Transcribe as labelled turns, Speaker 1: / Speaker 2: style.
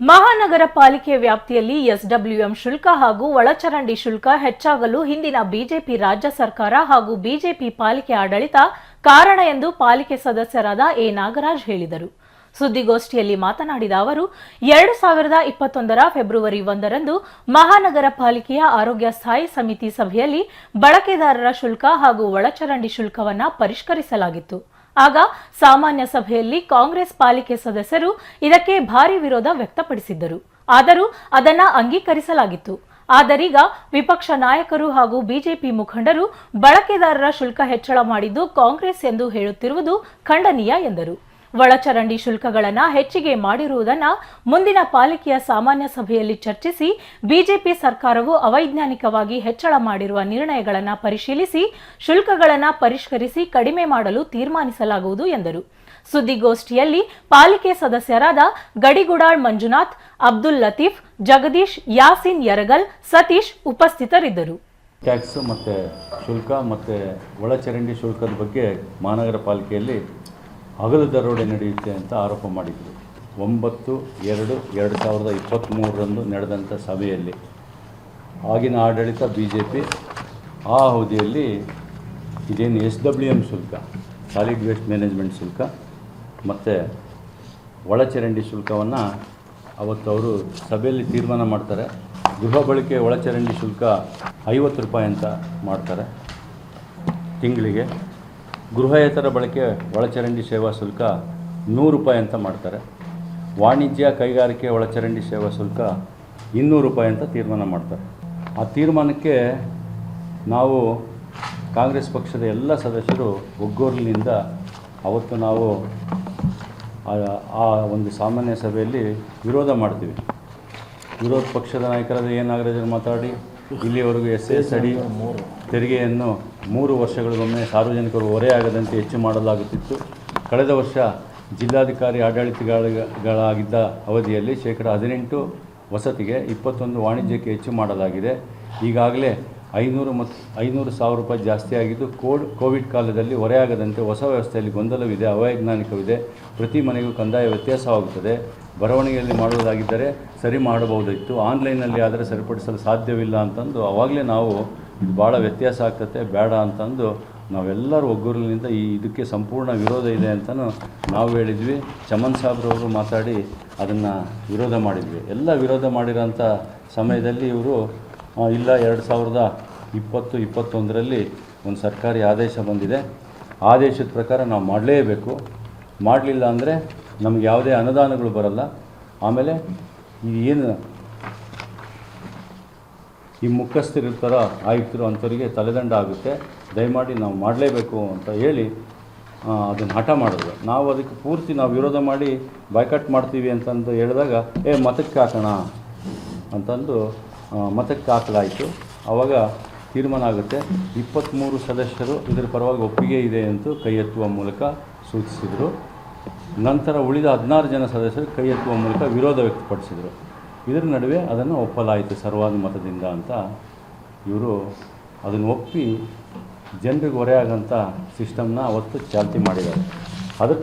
Speaker 1: ಮಹಾನಗರ ಪಾಲಿಕೆ ವ್ಯಾಪ್ತಿಯಲ್ಲಿ ಎಸ್ಡಬ್ಲ್ಯೂಎಂ ಶುಲ್ಕ ಹಾಗೂ ಒಳಚರಂಡಿ ಶುಲ್ಕ ಹೆಚ್ಚಾಗಲು ಹಿಂದಿನ ಬಿಜೆಪಿ ರಾಜ್ಯ ಸರ್ಕಾರ ಹಾಗೂ ಬಿಜೆಪಿ ಪಾಲಿಕೆ ಆಡಳಿತ ಕಾರಣ ಎಂದು ಪಾಲಿಕೆ ಸದಸ್ಯರಾದ ಎ ನಾಗರಾಜ್ ಹೇಳಿದರು. ಸುದ್ದಿಗೋಷ್ಠಿಯಲ್ಲಿ ಮಾತನಾಡಿದ ಅವರು 2021ರ ಫೆಬ್ರವರಿ 1ರಂದು ಮಹಾನಗರ ಪಾಲಿಕೆಯ ಆರೋಗ್ಯ ಸ್ಥಾಯಿ ಸಮಿತಿ ಸಭೆಯಲ್ಲಿ ಬಳಕೆದಾರರ ಶುಲ್ಕ ಹಾಗೂ ಒಳಚರಂಡಿ ಶುಲ್ಕವನ್ನು ಪರಿಷ್ಕರಿಸಲಾಗಿತ್ತು. ಆಗ ಸಾಮಾನ್ಯ ಸಭೆಯಲ್ಲಿ ಕಾಂಗ್ರೆಸ್ ಪಾಲಿಕೆ ಸದಸ್ಯರು ಇದಕ್ಕೆ ಭಾರಿ ವಿರೋಧ ವ್ಯಕ್ತಪಡಿಸಿದ್ದರು. ಆದರೂ ಅದನ್ನು ಅಂಗೀಕರಿಸಲಾಗಿತ್ತು. ಆದರೀಗ ವಿಪಕ್ಷ ನಾಯಕರು ಹಾಗೂ ಬಿಜೆಪಿ ಮುಖಂಡರು ಬಳಕೆದಾರರ ಶುಲ್ಕ ಹೆಚ್ಚಳ ಮಾಡಿದ್ದು ಕಾಂಗ್ರೆಸ್ ಎಂದು ಹೇಳುತ್ತಿರುವುದು ಖಂಡನೀಯ ಎಂದರು. ಒಳಚರಂಡಿ ಶುಲ್ಕಗಳನ್ನು ಹೆಚ್ಚಿಗೆ ಮಾಡಿರುವುದನ್ನು ಮುಂದಿನ ಪಾಲಿಕೆಯ ಸಾಮಾನ್ಯ ಸಭೆಯಲ್ಲಿ ಚರ್ಚಿಸಿ ಬಿಜೆಪಿ ಸರ್ಕಾರವು ಅವೈಜ್ಞಾನಿಕವಾಗಿ ಹೆಚ್ಚಳ ಮಾಡಿರುವ ನಿರ್ಣಯಗಳನ್ನು ಪರಿಶೀಲಿಸಿ ಶುಲ್ಕಗಳನ್ನು ಪರಿಷ್ಕರಿಸಿ ಕಡಿಮೆ ಮಾಡಲು ತೀರ್ಮಾನಿಸಲಾಗುವುದು ಎಂದರು. ಸುದ್ದಿಗೋಷ್ಠಿಯಲ್ಲಿ ಪಾಲಿಕೆ ಸದಸ್ಯರಾದ ಗಡಿಗುಡಾಳ್ ಮಂಜುನಾಥ್, ಅಬ್ದುಲ್ ಲತೀಫ್, ಜಗದೀಶ್, ಯಾಸಿನ್ ಯರಗಲ್, ಸತೀಶ್ ಉಪಸ್ಥಿತರಿದ್ದರು.
Speaker 2: ಟ್ಯಾಕ್ಸ್ ಮತ್ತು ಶುಲ್ಕ ಮತ್ತು ಒಳಚರಂಡಿ ಶುಲ್ಕದ ಬಗ್ಗೆ ಮಹಾನಗರ ಪಾಲಿಕೆಯಲ್ಲಿ ಹಗಲು ದರೋಡೆ ನಡೆಯುತ್ತೆ ಅಂತ ಆರೋಪ ಮಾಡಿದರು. 9/2/2023ರಂದು ನಡೆದಂಥ ಸಭೆಯಲ್ಲಿ ಆಗಿನ ಆಡಳಿತ ಬಿಜೆಪಿ ಆ ಅವಧಿಯಲ್ಲಿ ಇದೇನು SWM ಶುಲ್ಕ, ಸಾಲಿಡ್ ವೇಸ್ಟ್ ಮ್ಯಾನೇಜ್ಮೆಂಟ್ ಶುಲ್ಕ ಮತ್ತು ಒಳಚರಂಡಿ ಶುಲ್ಕವನ್ನು ಅವತ್ತು ಅವರು ಸಭೆಯಲ್ಲಿ ತೀರ್ಮಾನ ಮಾಡ್ತಾರೆ. ಗೃಹ ಬಳಕೆ ಒಳಚರಂಡಿ ಶುಲ್ಕ 50 ರೂಪಾಯಿ ಅಂತ ಮಾಡ್ತಾರೆ ತಿಂಗಳಿಗೆ. ಗೃಹೇತರ ಬಳಕೆ ಒಳಚರಂಡಿ ಸೇವಾ ಶುಲ್ಕ 100 ರೂಪಾಯಿ ಅಂತ ಮಾಡ್ತಾರೆ. ವಾಣಿಜ್ಯ ಕೈಗಾರಿಕೆ ಒಳಚರಂಡಿ ಸೇವಾ ಶುಲ್ಕ 200 ರೂಪಾಯಿ ಅಂತ ತೀರ್ಮಾನ ಮಾಡ್ತಾರೆ. ಆ ತೀರ್ಮಾನಕ್ಕೆ ನಾವು ಕಾಂಗ್ರೆಸ್ ಪಕ್ಷದ ಎಲ್ಲ ಸದಸ್ಯರು ಒಗ್ಗೂರಿನಿಂದ ಅವತ್ತು ನಾವು ಆ ಒಂದು ಸಾಮಾನ್ಯ ಸಭೆಯಲ್ಲಿ ವಿರೋಧ ಮಾಡ್ತೀವಿ. ವಿರೋಧ ಪಕ್ಷದ ನಾಯಕರಾದ ಎ ನಾಗರಾಜರು ಮಾತಾಡಿ ಇಲ್ಲಿಯವರೆಗೂ SS ಅಡಿ ತೆರಿಗೆಯನ್ನು 3 ವರ್ಷಗಳಿಗೊಮ್ಮೆ ಸಾರ್ವಜನಿಕರು ಹೊರೆಯಾಗದಂತೆ ಹೆಚ್ಚು ಮಾಡಲಾಗುತ್ತಿತ್ತು. ಕಳೆದ ವರ್ಷ ಜಿಲ್ಲಾಧಿಕಾರಿ ಆಡಳಿತಗಳಾಗಿದ್ದ ಅವಧಿಯಲ್ಲಿ 18% ವಸತಿಗೆ 21 ವಾಣಿಜ್ಯಕ್ಕೆ ಹೆಚ್ಚು ಮಾಡಲಾಗಿದೆ. ಈಗಾಗಲೇ 500,000 ರೂಪಾಯಿ ಜಾಸ್ತಿ ಆಗಿದ್ದು ಕೋವಿಡ್ ಕಾಲದಲ್ಲಿ ಹೊರೆಯಾಗದಂತೆ ಹೊಸ ವ್ಯವಸ್ಥೆಯಲ್ಲಿ ಗೊಂದಲವಿದೆ, ಅವೈಜ್ಞಾನಿಕವಿದೆ. ಪ್ರತಿ ಮನೆಗೂ ಕಂದಾಯ ವ್ಯತ್ಯಾಸವಾಗುತ್ತದೆ. ಬರವಣಿಗೆಯಲ್ಲಿ ಮಾಡುವುದಾಗಿದ್ದರೆ ಸರಿ ಮಾಡಬಹುದಿತ್ತು, ಆನ್ಲೈನಲ್ಲಿ ಆದರೆ ಸರಿಪಡಿಸಲು ಸಾಧ್ಯವಿಲ್ಲ ಅಂತಂದು ಆವಾಗಲೇ ನಾವು ಇದು ಭಾಳ ವ್ಯತ್ಯಾಸ ಆಗ್ತದೆ, ಬೇಡ ಅಂತಂದು ನಾವೆಲ್ಲರೂ ಒಗ್ಗೂರಿನಿಂದ ಇದಕ್ಕೆ ಸಂಪೂರ್ಣ ವಿರೋಧ ಇದೆ ಅಂತಲೂ ನಾವು ಹೇಳಿದ್ವಿ. ಚಮನ್ ಸಾಬ್ರವರು ಮಾತಾಡಿ ಅದನ್ನು ವಿರೋಧ ಮಾಡಿದ್ವಿ. ಎಲ್ಲ ವಿರೋಧ ಮಾಡಿರೋಂಥ ಸಮಯದಲ್ಲಿ ಇವರು ಇಲ್ಲ 2020-21ರಲ್ಲಿ ಒಂದು ಸರ್ಕಾರಿ ಆದೇಶ ಬಂದಿದೆ, ಆದೇಶದ ಪ್ರಕಾರ ನಾವು ಮಾಡಲೇಬೇಕು, ಮಾಡಲಿಲ್ಲ ಅಂದರೆ ನಮಗೆ ಯಾವುದೇ ಅನುದಾನಗಳು ಬರಲ್ಲ, ಆಮೇಲೆ ಏನು ಈ ಮುಖ್ಯಸ್ಥರಿರ್ತಾರ ಆಯುಕ್ತರು ಅಂಥವರಿಗೆ ತಲೆದಂಡ ಆಗುತ್ತೆ, ದಯಮಾಡಿ ನಾವು ಮಾಡಲೇಬೇಕು ಅಂತ ಹೇಳಿ ಅದನ್ನು ಹಠ ಮಾಡಿದ್ರು. ನಾವು ಅದಕ್ಕೆ ಪೂರ್ತಿ ನಾವು ವಿರೋಧ ಮಾಡಿ ಬಾಯ್ಕಾಟ್ ಮಾಡ್ತೀವಿ ಅಂತಂದು ಹೇಳಿದಾಗ ಮತಕ್ಕೆ ಹಾಕೋಣ ಅಂತಂದು ಮತಕ್ಕೆ ಹಾಕಲಾಯಿತು. ಆವಾಗ ತೀರ್ಮಾನ ಆಗುತ್ತೆ. 23 ಸದಸ್ಯರು ಇದರ ಪರವಾಗಿ ಒಪ್ಪಿಗೆ ಇದೆ ಅಂತ ಕೈ ಎತ್ತುವ ಮೂಲಕ ಸೂಚಿಸಿದರು. ನಂತರ ಉಳಿದ 16 ಜನ ಸದಸ್ಯರು ಕೈ ಎತ್ತುವ ಮೂಲಕ ವಿರೋಧ ವ್ಯಕ್ತಪಡಿಸಿದರು. ಇದರ ನಡುವೆ ಅದನ್ನು ಒಪ್ಪಲಾಯಿತು ಸರ್ವಾನುಮತದಿಂದ ಅಂತ ಇವರು ಅದನ್ನು ಒಪ್ಪಿ ಜನರಿಗೆ ಹೊರೆಯಾಗಂಥ ಸಿಸ್ಟಮ್ನ ಅವತ್ತು ಚಾಲ್ತಿ ಮಾಡಿದ್ದಾರೆ. ಅದರ